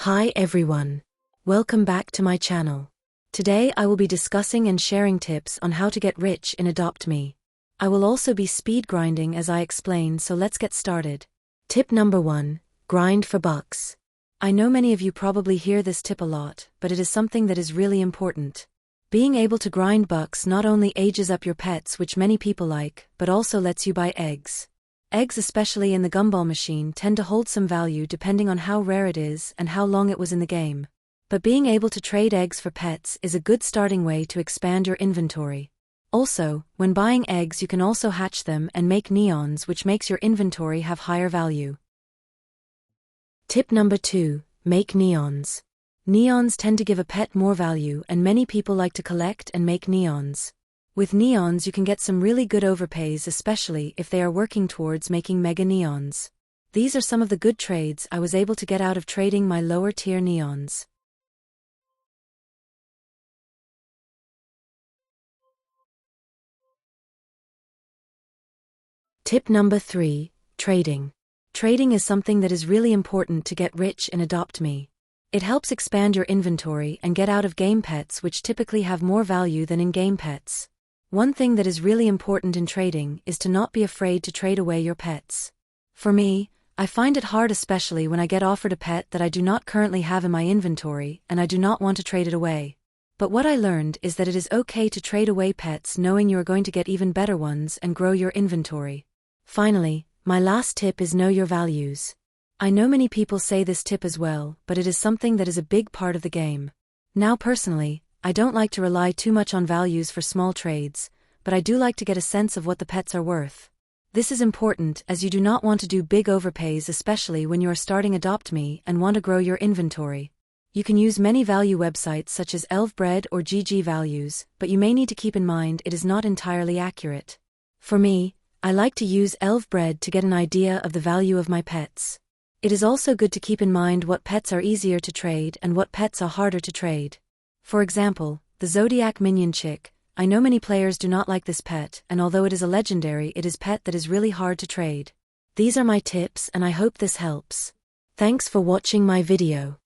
Hi everyone. Welcome back to my channel. Today I will be discussing and sharing tips on how to get rich in Adopt Me. I will also be speed grinding as I explain, so let's get started. Tip number 1. Grind for bucks. I know many of you probably hear this tip a lot, but it is something that is really important. Being able to grind bucks not only ages up your pets, which many people like, but also lets you buy eggs. Eggs, especially in the gumball machine, tend to hold some value depending on how rare it is and how long it was in the game. But being able to trade eggs for pets is a good starting way to expand your inventory. Also, when buying eggs you can also hatch them and make neons, which makes your inventory have higher value. Tip number 2. Make neons. Neons tend to give a pet more value, and many people like to collect and make neons. With neons you can get some really good overpays, especially if they are working towards making mega neons. These are some of the good trades I was able to get out of trading my lower tier neons. Tip number 3. Trading. Trading is something that is really important to get rich in Adopt Me. It helps expand your inventory and get out of game pets, which typically have more value than in-game pets. One thing that is really important in trading is to not be afraid to trade away your pets. For me, I find it hard, especially when I get offered a pet that I do not currently have in my inventory and I do not want to trade it away. But what I learned is that it is okay to trade away pets knowing you are going to get even better ones and grow your inventory. Finally, my last tip is know your values. I know many people say this tip as well, but it is something that is a big part of the game. Now personally, I don't like to rely too much on values for small trades, but I do like to get a sense of what the pets are worth. This is important as you do not want to do big overpays, especially when you are starting Adopt Me and want to grow your inventory. You can use many value websites such as Elfbred or GG Values, but you may need to keep in mind it is not entirely accurate. For me, I like to use Elfbred to get an idea of the value of my pets. It is also good to keep in mind what pets are easier to trade and what pets are harder to trade. For example, the Zodiac Minion Chick. I know many players do not like this pet, and although it is a legendary, it is pet that is really hard to trade. These are my tips and I hope this helps. Thanks for watching my video.